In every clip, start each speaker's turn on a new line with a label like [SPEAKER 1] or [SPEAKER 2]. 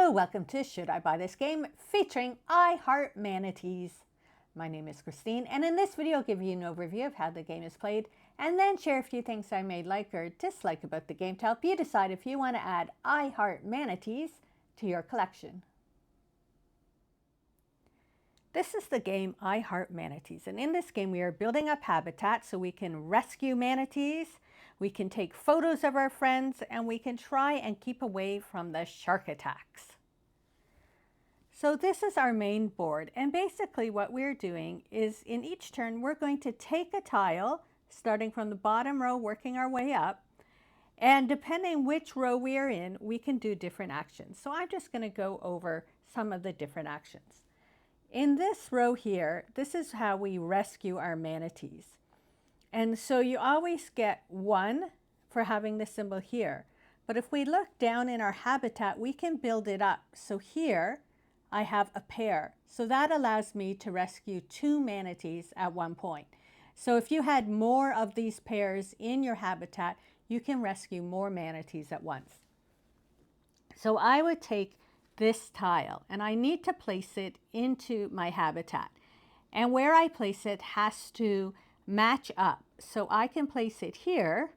[SPEAKER 1] Hello, welcome to Should I Buy This Game featuring I Heart Manatees. My name is Christine, and in this video I'll give you an overview of how the game is played and then share a few things I may like or dislike about the game to help you decide if you want to add I Heart Manatees to your collection. This is the game I Heart Manatees, and in this game we are building up habitat so we can rescue manatees, we can take photos of our friends, and we can try and keep away from the shark attacks. So this is our main board, and basically what we're doing is in each turn we're going to take a tile, starting from the bottom row, working our way up, and depending which row we are in, we can do different actions. So I'm just going to go over some of the different actions. In this row here, this is how we rescue our manatees. And so you always get 1 for having the symbol here. But if we look down in our habitat, we can build it up. So here I have a pair. So that allows me to rescue 2 manatees at one point. So if you had more of these pairs in your habitat, you can rescue more manatees at once. So I would take this tile and I need to place it into my habitat, and where I place it has to match up. So I can place it here,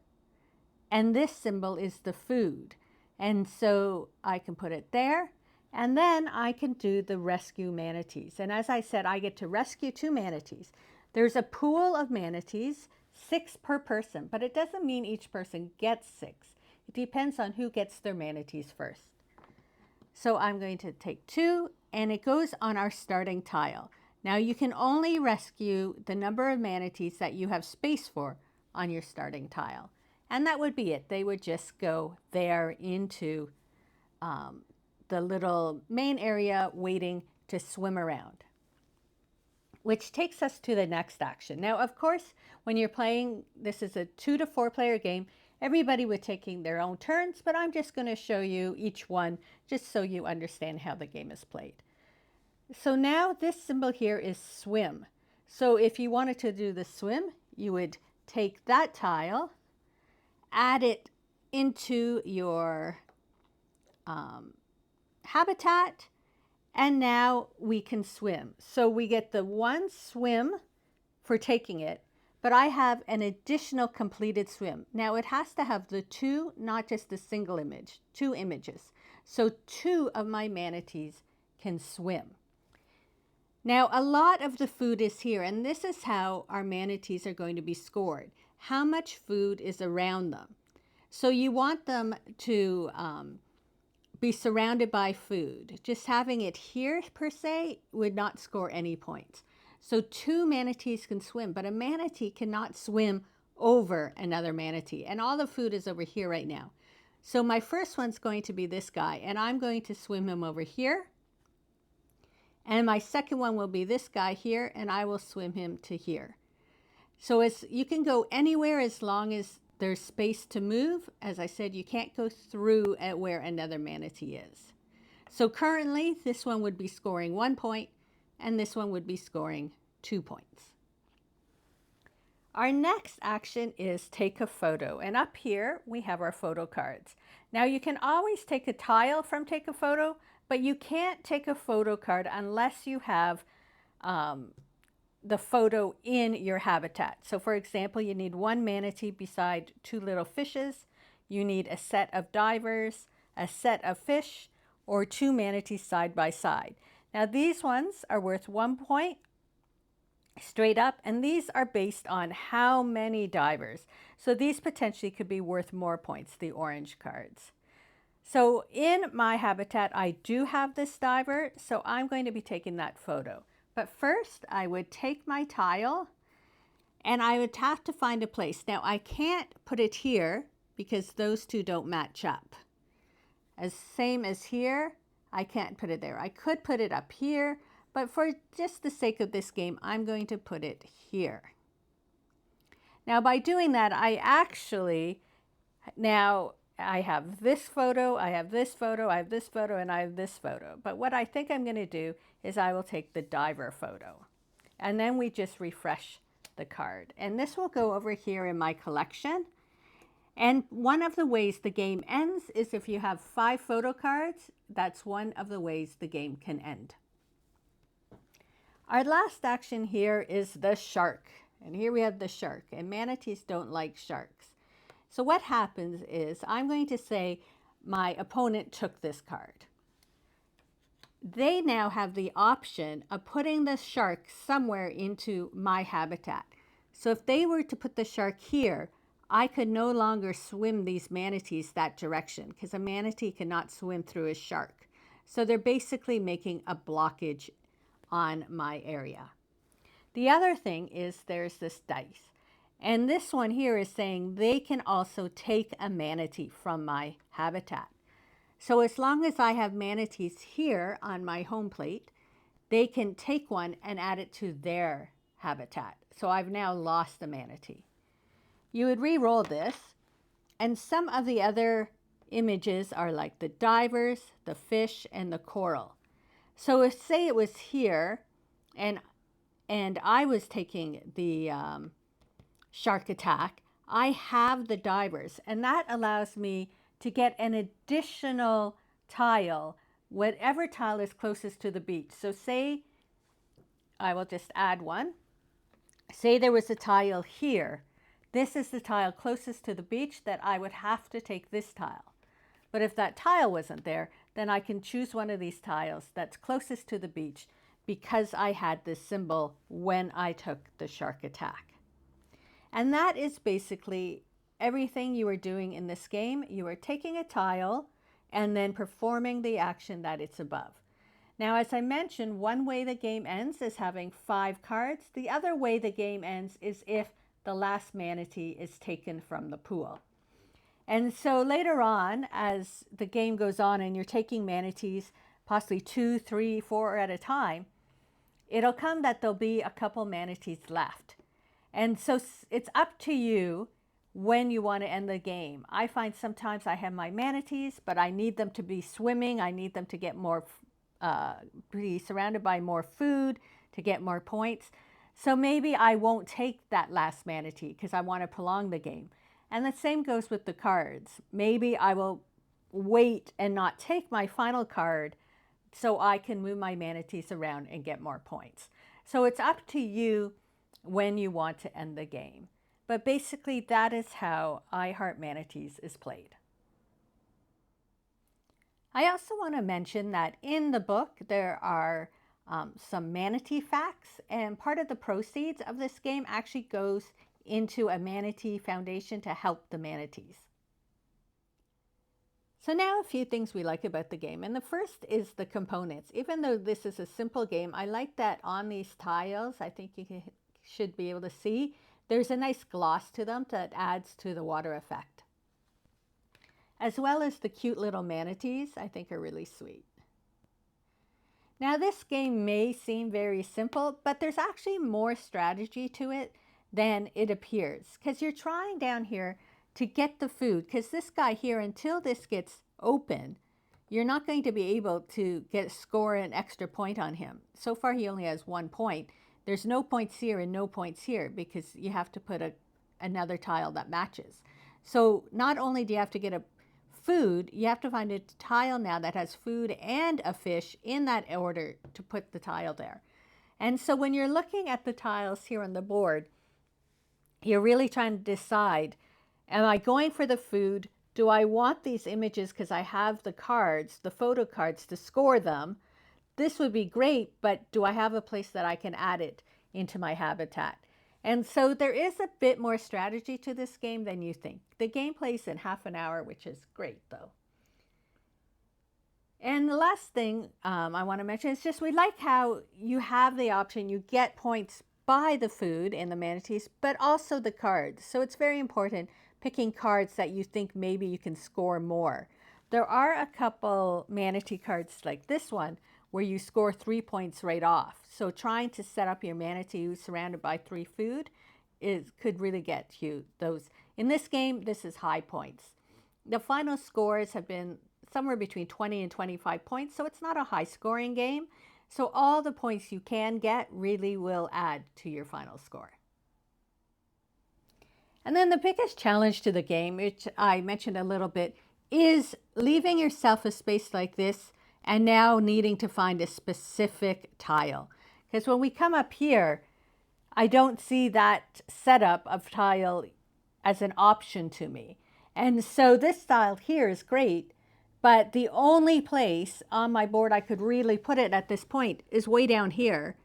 [SPEAKER 1] and this symbol is the food, and so I can put it there, and then I can do the rescue manatees. And as I said, I get to rescue 2 manatees. There's a pool of manatees, 6 per person, but it doesn't mean each person gets 6. It depends on who gets their manatees first. So I'm going to take 2, and it goes on our starting tile. Now you can only rescue the number of manatees that you have space for on your starting tile. And that would be it. They would just go there into the little main area waiting to swim around. Which takes us to the next action. Now, of course, when you're playing, this is a 2 to 4 player game, everybody would taking their own turns, but I'm just going to show you each one just so you understand how the game is played. So now this symbol here is swim. So if you wanted to do the swim, you would take that tile, add it into your habitat, and now we can swim. So we get the 1 swim for taking it, but I have an additional completed swim. Now it has to have the 2, not just the single image, 2 images. So 2 of my manatees can swim. Now a lot of the food is here, and this is how our manatees are going to be scored. How much food is around them. So you want them to be surrounded by food. Just having it here per se would not score any points. So 2 manatees can swim, but a manatee cannot swim over another manatee. And all the food is over here right now. So my first one's going to be this guy, and I'm going to swim him over here. And my second one will be this guy here, and I will swim him to here. So you can go anywhere as long as there's space to move. As I said, you can't go through at where another manatee is. So currently, this one would be scoring 1 point, and this one would be scoring 2 points. Our next action is take a photo, and up here we have our photo cards. Now you can always take a tile from take a photo, but you can't take a photo card unless you have the photo in your habitat. So for example, you need 1 manatee beside 2 little fishes, you need a set of divers, a set of fish, or 2 manatees side by side. Now these ones are worth 1 point straight up, and these are based on how many divers. So these potentially could be worth more points, the orange cards. So in my habitat, I do have this diver, so I'm going to be taking that photo. But first, I would take my tile, and I would have to find a place. Now, I can't put it here because those 2 don't match up. Same as here, I can't put it there. I could put it up here, but for just the sake of this game, I'm going to put it here. Now, by doing that, I have this photo, I have this photo, I have this photo, and I have this photo. But what I think I'm going to do is I will take the diver photo. And then we just refresh the card. And this will go over here in my collection. And one of the ways the game ends is if you have 5 photo cards, that's one of the ways the game can end. Our last action here is the shark. And here we have the shark. And manatees don't like sharks. So what happens is I'm going to say my opponent took this card. They now have the option of putting the shark somewhere into my habitat. So if they were to put the shark here, I could no longer swim these manatees that direction because a manatee cannot swim through a shark. So they're basically making a blockage on my area. The other thing is there's this dice. And this one here is saying they can also take a manatee from my habitat. So as long as I have manatees here on my home plate, they can take one and add it to their habitat. So I've now lost the manatee. You would re-roll this, and some of the other images are like the divers, the fish, and the coral. So if, say it was here, and I was taking the shark attack, I have the divers, and that allows me to get an additional tile, whatever tile is closest to the beach. So say, I will just add one. Say there was a tile here. This is the tile closest to the beach that I would have to take this tile. But if that tile wasn't there, then I can choose one of these tiles that's closest to the beach because I had this symbol when I took the shark attack. And that is basically everything you are doing in this game. You are taking a tile and then performing the action that it's above. Now, as I mentioned, one way the game ends is having 5 cards. The other way the game ends is if the last manatee is taken from the pool. And so later on, as the game goes on and you're taking manatees, possibly 2, 3, 4 at a time, it'll come that there'll be a couple manatees left. And so it's up to you when you want to end the game. I find sometimes I have my manatees, but I need them to be swimming. I need them to get more, be surrounded by more food to get more points. So maybe I won't take that last manatee because I want to prolong the game. And the same goes with the cards. Maybe I will wait and not take my final card so I can move my manatees around and get more points. So it's up to you when you want to end the game. But basically that is how I Heart Manatees is played. I also want to mention that in the book there are some manatee facts, and part of the proceeds of this game actually goes into a manatee foundation to help the manatees. So now a few things we like about the game, and the first is the components. Even though this is a simple game, I like that on these tiles, I think you should be able to see, there's a nice gloss to them that adds to the water effect. As well as the cute little manatees, I think are really sweet. Now this game may seem very simple, but there's actually more strategy to it than it appears, because you're trying down here to get the food, because this guy here, until this gets open, you're not going to be able to score an extra point on him. So far he only has 1 point. There's no points here and no points here because you have to put another tile that matches. So not only do you have to get a food, you have to find a tile now that has food and a fish in that order to put the tile there. And so when you're looking at the tiles here on the board, you're really trying to decide, am I going for the food? Do I want these images because I have the cards, the photo cards, to score them? This would be great, but do I have a place that I can add it into my habitat? And so there is a bit more strategy to this game than you think. The game plays in half an hour, which is great though. And the last thing I want to mention is just we like how you have the option, you get points by the food and the manatees, but also the cards. So it's very important picking cards that you think maybe you can score more. There are a couple manatee cards like this one where you score 3 points right off. So trying to set up your manatee who's surrounded by 3 food could really get you those. In this game, this is high points. The final scores have been somewhere between 20 and 25 points, so it's not a high scoring game. So all the points you can get really will add to your final score. And then the biggest challenge to the game, which I mentioned a little bit, is leaving yourself a space like this and now needing to find a specific tile. Because when we come up here, I don't see that setup of tile as an option to me. And so this tile here is great, but the only place on my board I could really put it at this point is way down here,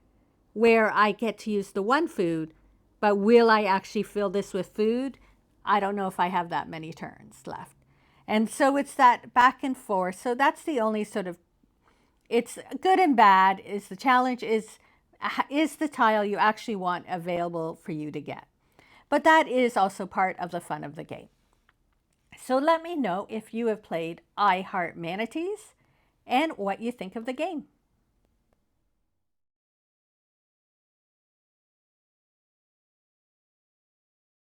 [SPEAKER 1] where I get to use the one food, but will I actually fill this with food? I don't know if I have that many turns left. And so it's that back and forth. So that's the only sort of, it's good and bad, is the challenge is the tile you actually want available for you to get. But that is also part of the fun of the game. So let me know if you have played I Heart Manatees and what you think of the game.